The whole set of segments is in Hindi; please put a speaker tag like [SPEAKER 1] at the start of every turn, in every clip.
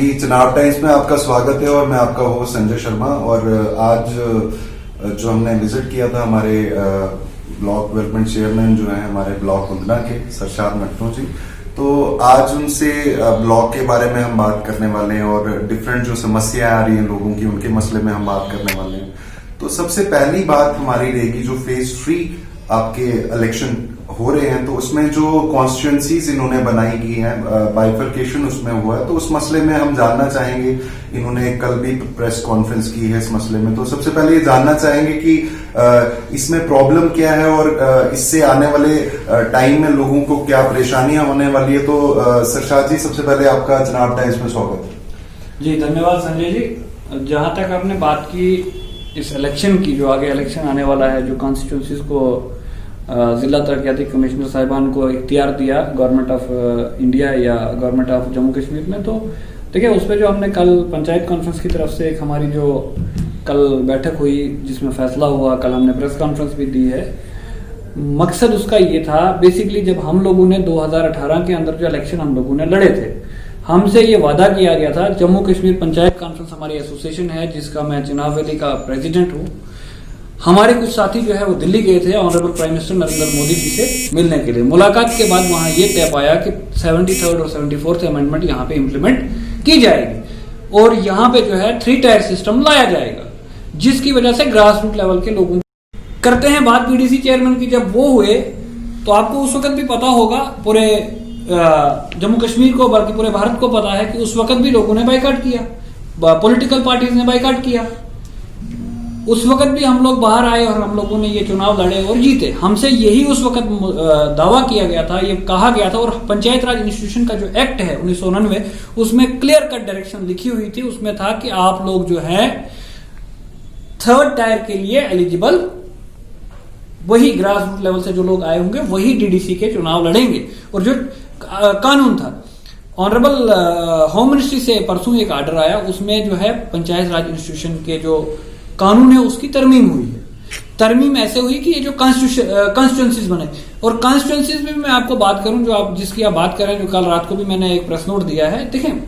[SPEAKER 1] जी, चुनाव टाइम्स में आपका स्वागत है और मैं आपका होस्ट संजय शर्मा। और आज जो हमने विजिट किया था हमारे ब्लॉक डेवलपमेंट चेयरमैन जो है हमारे ब्लॉक उंदना के सरशाद नट्टू जी, तो आज उनसे ब्लॉक के बारे में हम बात करने वाले हैं और डिफरेंट जो समस्याएं आ रही हैं लोगों की उनके मसले में हम बात करने वाले हैं। तो सबसे पहली बात हमारी रहेगी जो फेज 3 आपके इलेक्शन हो रहे हैं, तो उसमें जो कॉन्स्टिट्यूएंसीज इन्होंने बनाई गई है, बाइफर्केशन उसमें हुआ है, तो उस मसले में हम जानना चाहेंगे। इन्होंने कल भी प्रेस कॉन्फ्रेंस की है इस मसले में, तो सबसे पहले ये जानना चाहेंगे कि इसमें प्रॉब्लम क्या है और इससे आने वाले टाइम में लोगों को क्या परेशानियां होने वाली है। तो सरशाद जी, सबसे पहले आपका चुनाव टाइम्स में स्वागत है।
[SPEAKER 2] जी धन्यवाद संजय जी। जहां तक आपने बात की इस इलेक्शन की, जो आगे इलेक्शन आने वाला है, जो कॉन्स्टिट्यूंसीज को जिला तरक्याती कमिश्नर साहिबान को इख्तियार दिया गवर्नमेंट ऑफ इंडिया या गवर्नमेंट ऑफ जम्मू कश्मीर में, तो देखिए उस पर जो हमने कल पंचायत कॉन्फ्रेंस की तरफ से एक हमारी जो कल बैठक हुई जिसमें फैसला हुआ, कल हमने प्रेस कॉन्फ्रेंस भी दी है। मकसद उसका ये था, बेसिकली जब हम लोगों ने 2018 के अंदर जो इलेक्शन हम लोगों ने लड़े थे, हमसे ये वादा किया गया था, जम्मू कश्मीर पंचायत कॉन्फ्रेंस हमारी एसोसिएशन है जिसका मैं चुनाव वैली का प्रेसिडेंट हूँ। हमारे कुछ साथी जो है वो दिल्ली गए थे honourable prime minister Narendra Modi ji से मिलने के लिए। मुलाकात के बाद वहां ये तय पाया कि 73rd और 74th अमेंडमेंट यहाँ पे इम्प्लीमेंट की जाएगी और यहाँ पे जो है 3 टायर सिस्टम लाया जाएगा, जिसकी वजह से ग्रास रूट लेवल के लोगों करते हैं। बात पीडीसी चेयरमैन की जब वो हुए तो आपको उस वक्त भी पता होगा, पूरे जम्मू कश्मीर को बल्कि पूरे भारत को पता है कि उस वक्त भी लोगों ने बाइकाट किया, पॉलिटिकल पार्टीज ने बाइकाट किया। उस वक्त भी हम लोग बाहर आए और हम लोगों ने ये चुनाव लड़े और जीते। हमसे यही उस वक्त दावा किया गया था, ये कहा गया था, और पंचायत राज इंस्टीट्यूशन का जो एक्ट है 1999 उसमें क्लियर कट डायरेक्शन लिखी हुई थी। उसमें था कि आप लोग जो है 3rd टायर के लिए एलिजिबल, वही ग्रास रूट लेवल से जो लोग आए होंगे वही डीडीसी के चुनाव लड़ेंगे। और जो कानून था, ऑनरेबल होम मिनिस्ट्री से परसों एक आर्डर आया, उसमें जो है पंचायत राज इंस्टीट्यूशन के जो कानून है उसकी तरमीम हुई है। तरमीम ऐसे हुई कि ये जो कॉन्स्टिट्यूंसीज बने, और कॉन्स्टिट्यूंसीज में मैं आपको बात करूं जो आप जिसकी आप बात कर रहे हैं, जो कल रात को भी मैंने एक प्रेस नोट दिया है। देखें,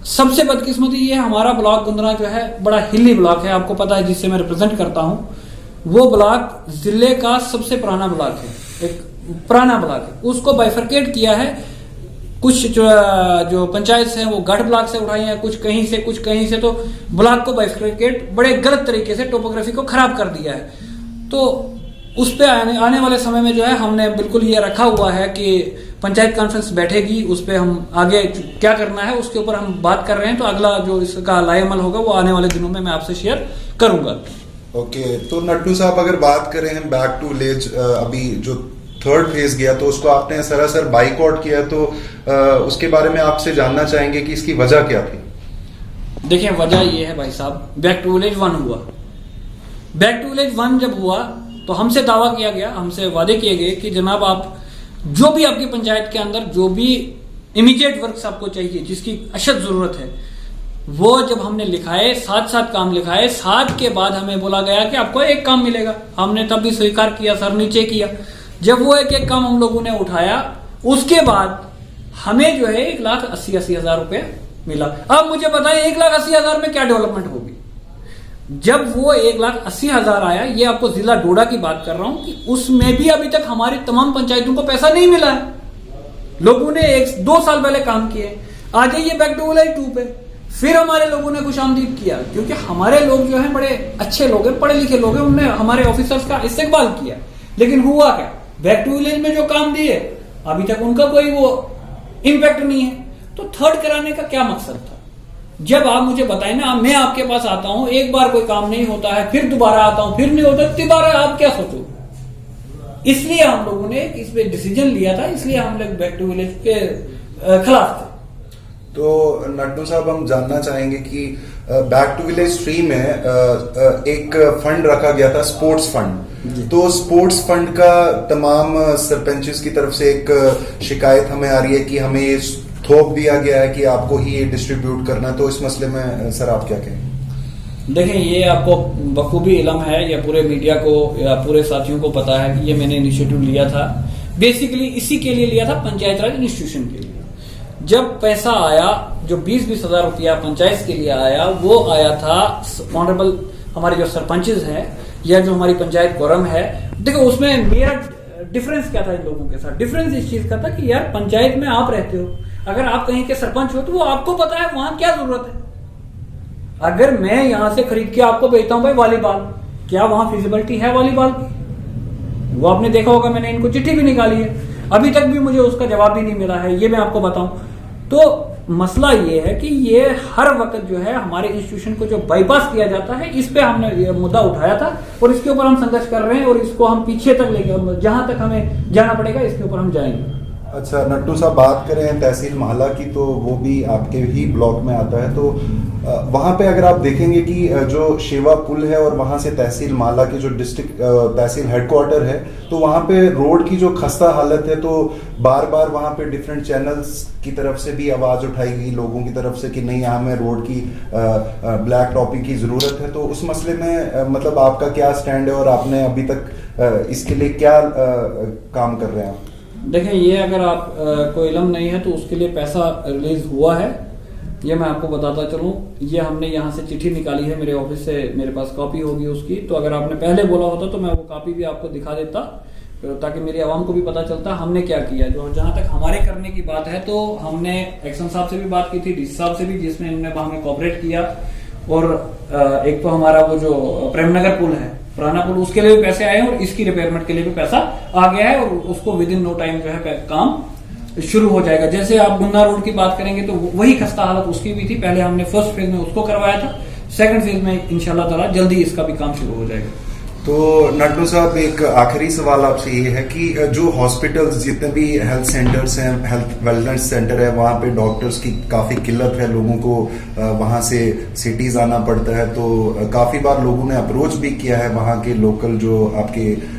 [SPEAKER 2] सबसे बदकिस्मती ये हमारा ब्लॉक गुंदना जो है बड़ा हिली ब्लॉक है, आपको पता है, जिससे मैं रिप्रेजेंट करता हूं। वो ब्लॉक जिले का सबसे पुराना ब्लॉक है, एक पुराना ब्लॉक है। उसको बाइफर्केट किया है, कुछ जो पंचायत हैं वो गढ़ ब्लॉक से उठाई हैं, कुछ कहीं से, तो ब्लॉक को बाइफर्केट बड़े गलत तरीके से टोपोग्राफी को खराब कर दिया है। तो उस पे आने वाले समय में जो है हमने बिल्कुल ये रखा हुआ है कि पंचायत कॉन्फ्रेंस बैठेगी, उस पे हम आगे क्या करना है उसके ऊपर हम बात कर रहे हैं। तो अगला जो इसका लाएअमल होगा वो आने वाले दिनों में मैं आपसे शेयर करूंगा।
[SPEAKER 1] ओके, तो नट्टू साहब, अगर बात करें हम बैक टू विलेज, अभी जो 3rd फेज गया तो उसको आपने सरासर बाइकआउट किया, तो उसके बारे में आपसे जानना चाहेंगे कि इसकी वजह क्या थी।
[SPEAKER 2] देखिए, वजह ये है भाई साहब, बैक टू विलेज 1 हुआ। बैक टू विलेज 1 जब हुआ तो हमसे दावा किया गया, हमसे वादे किए गए कि जनाब आप जो भी आपकी पंचायत के अंदर जो भी इमीडिएट वर्क्स आपको चाहिए, जिसकी अशद जरूरत है, वो जब हमने लिखाए, 7 काम लिखाए, 7 के बाद हमें बोला गया कि आपको 1 काम मिलेगा। हमने तब भी स्वीकार किया, सर नीचे किया। जब वो एक काम हम लोगों ने उठाया, उसके बाद हमें जो है 1,80,000 रुपए मिला। अब मुझे बताएं 1,80,000 में क्या डेवलपमेंट होगी। जब वो 1,80,000 आया, ये आपको जिला डोडा की बात कर रहा हूं, कि उसमें भी अभी तक हमारी तमाम पंचायतों को पैसा नहीं मिला है। लोगों ने 1-2 साल पहले काम किए। आ जाइए बैक टू विलेज 2 पे, फिर हमारे लोगों ने कुछ आमदीद किया, क्योंकि हमारे लोग जो है बड़े अच्छे लोग हैं, पढ़े लिखे लोग हैं, उन्होंने हमारे ऑफिसर्स का इस्तेकबाल किया। लेकिन हुआ क्या, बैक टू विलेज में जो काम दिए अभी तक उनका कोई वो इम्पैक्ट नहीं है। तो 3rd कराने का क्या मकसद था? जब आप मुझे बताएं ना, मैं आपके पास आता हूं, एक बार कोई काम नहीं होता है, फिर दोबारा आता हूं, फिर नहीं होता, दोबारा आप क्या सोचो? इसलिए हम लोगों ने इस पे डिसीजन लिया था, इसलिए हम लोग बैक टू विलेज के खिलाफ थे।
[SPEAKER 1] तो नट्टू साहब, हम जानना चाहेंगे कि बैक टू विलेज 3 में एक फंड रखा गया था, स्पोर्ट्स फंड। तो स्पोर्ट्स फंड का तमाम सरपंचेस की तरफ से एक शिकायत हमें आ रही है कि हमें ये थोप दिया गया है कि आपको ही ये डिस्ट्रीब्यूट करना। तो इस मसले में सर आप क्या कहें?
[SPEAKER 2] देखें, ये आपको बखूबी इल्म है, या पूरे मीडिया को या पूरे साथियों को पता है कि ये मैंने इनिशिएटिव लिया था। बेसिकली इसी के लिए लिया था, पंचायत राज इंस्टीट्यूशन के लिए। जब पैसा आया जो 20-20 हजार रुपया पंचायत के लिए आया, वो आया था ऑनरेबल हमारे जो सरपंचेस हैं या जो हमारी पंचायत कोरम है। देखो उसमें मेरा डिफरेंस क्या था इन लोगों के साथ? डिफरेंस इस चीज का था कि यार पंचायत में आप रहते हो, अगर आप कहीं के सरपंच हो तो वो आपको पता है वहां क्या जरूरत है। अगर मैं यहां से खरीद के आपको बेचता हूं भाई वॉलीबॉल, क्या वहां फिजिबिलिटी है वॉलीबॉल की? वो आपने देखा होगा, मैंने इनको चिट्ठी भी निकाली है, अभी तक भी मुझे उसका जवाब भी नहीं मिला है, ये मैं आपको बताऊं। तो मसला ये है कि ये हर वक्त जो है हमारे इंस्टीट्यूशन को जो बाईपास किया जाता है, इस पे हमने ये मुद्दा उठाया था और इसके ऊपर हम संघर्ष कर रहे हैं और इसको हम पीछे तक लेके जहां तक हमें जाना पड़ेगा इसके ऊपर हम जाएंगे।
[SPEAKER 1] अच्छा नट्टू साहब, बात करें तहसील माहला की तो वो भी आपके ही ब्लॉक में आता है। तो वहां पे अगर आप देखेंगे कि जो शेवा पुल है और वहां से तहसील माहला की जो डिस्ट्रिक्ट तहसील हेडक्वार्टर है, तो वहां पे रोड की जो खस्ता हालत है, तो बार बार वहां पे डिफरेंट चैनल्स की तरफ से भी आवाज उठाई गई लोगों की तरफ से कि नहीं हमें रोड की ब्लैक टॉपिंग की जरूरत है। तो उस मसले में मतलब आपका क्या स्टैंड है और आपने अभी तक इसके लिए क्या काम कर रहे हैं आप?
[SPEAKER 2] देखें, ये अगर आप को इल्म नहीं है तो उसके लिए पैसा रिलीज हुआ है, ये मैं आपको बताता चलूं। ये हमने यहाँ से चिट्ठी निकाली है, मेरे ऑफिस से मेरे पास कॉपी होगी उसकी। तो अगर आपने पहले बोला होता तो मैं वो कॉपी भी आपको दिखा देता, ताकि मेरी आवाम को भी पता चलता हमने क्या किया। जो जहां तक हमारे करने की बात है तो हमने एक्शन साहब से भी बात की थी, डीसी साहब से भी, जिसमें इन्होंने हमें कोऑपरेट किया। और एक तो हमारा वो जो प्रेमनगर पुल है, पुराना पुल, उसके लिए भी पैसे आए हैं और इसकी रिपेयरमेंट के लिए भी पैसा आ गया है और उसको विद इन नो टाइम जो है काम शुरू हो जाएगा। जैसे आप गुन्ना रोड की बात करेंगे तो वही खस्ता हालत उसकी भी थी, पहले हमने फर्स्ट फेज में उसको करवाया था, सेकंड फेज में इंशाल्लाह ताला जल्दी इसका भी काम शुरू हो जाएगा।
[SPEAKER 1] तो नड्डू साहब, एक आखिरी सवाल आपसे ये है कि जो हॉस्पिटल्स, जितने भी हेल्थ सेंटर्स हैं, हेल्थ वेलनेस सेंटर है, वहाँ पे डॉक्टर्स की काफी किल्लत है, लोगों को वहाँ से सिटीज आना पड़ता है। तो काफी बार लोगों ने अप्रोच भी किया है वहाँ के लोकल जो आपके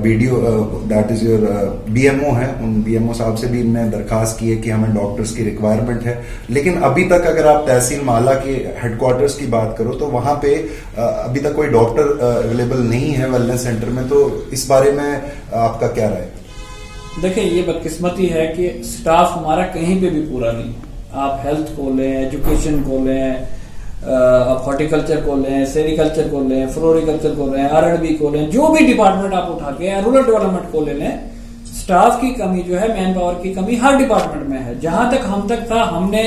[SPEAKER 1] BDO that is your BMO है, उन बीएमओ साहब से भी इनने दरखास्त की है कि हमें डॉक्टर्स की रिक्वायरमेंट है। लेकिन अभी तक अगर आप तहसील माहला के हेडक्वार्टर्स की बात करो तो वहां पे अभी तक कोई डॉक्टर अवेलेबल नहीं है वेलनेस सेंटर में। तो इस बारे में आपका क्या राय?
[SPEAKER 2] देखिए, ये बदकिस्मती है कि स्टाफ हमारा कहीं पे भी पूरा नहीं है। आप हेल्थ को लें, एजुकेशन को लें, आप हॉर्टिकल्चर को लें, सेरिकल्चर को लें, फ्लोरिकल्चर को लें, आरएंडबी को लें, जो भी डिपार्टमेंट आप उठा के, रूरल डेवलपमेंट को ले लें, स्टाफ की कमी जो है, मैन पावर की कमी हर डिपार्टमेंट में है। जहां तक हम तक था, हमने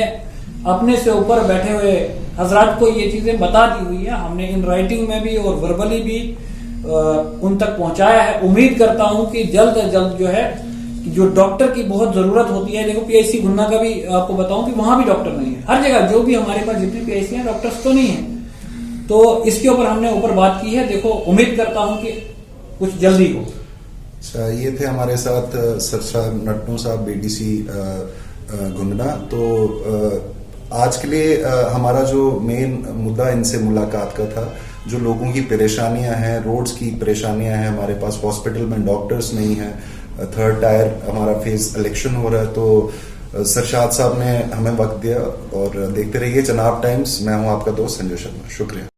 [SPEAKER 2] अपने से ऊपर बैठे हुए हजरात को ये चीजें बता दी हुई है, हमने इन राइटिंग में भी और वर्बली भी उन तक पहुंचाया है। उम्मीद करता हूं कि जल्द से जल्द जो है, जो डॉक्टर की बहुत जरूरत होती है। देखो, पीएचसी गुन्ना का भी आपको बताऊं कि वहां भी डॉक्टर नहीं है। हर जगह जो भी हमारे पास जितने पीएचसी हैं, डॉक्टर्स तो नहीं है। तो इसके ऊपर हमने ऊपर बात की है। देखो, उम्मीद करता हूं कि कुछ जल्दी हो।
[SPEAKER 1] अच्छा, ये थे हमारे साथ सरसाब नट्टू साहब, बीडीसी गुंडना। तो आज के लिए हमारा जो मेन मुद्दा इनसे मुलाकात का था, जो लोगों की परेशानियां हैं, रोड्स की परेशानियां हैं, हमारे पास हॉस्पिटल में डॉक्टर्स नहीं है, थर्ड टायर हमारा फेज इलेक्शन हो रहा है। तो सरशाद साहब ने हमें वक्त दिया और देखते रहिए जनाब टाइम्स। मैं हूं आपका दोस्त संजय शर्मा, शुक्रिया।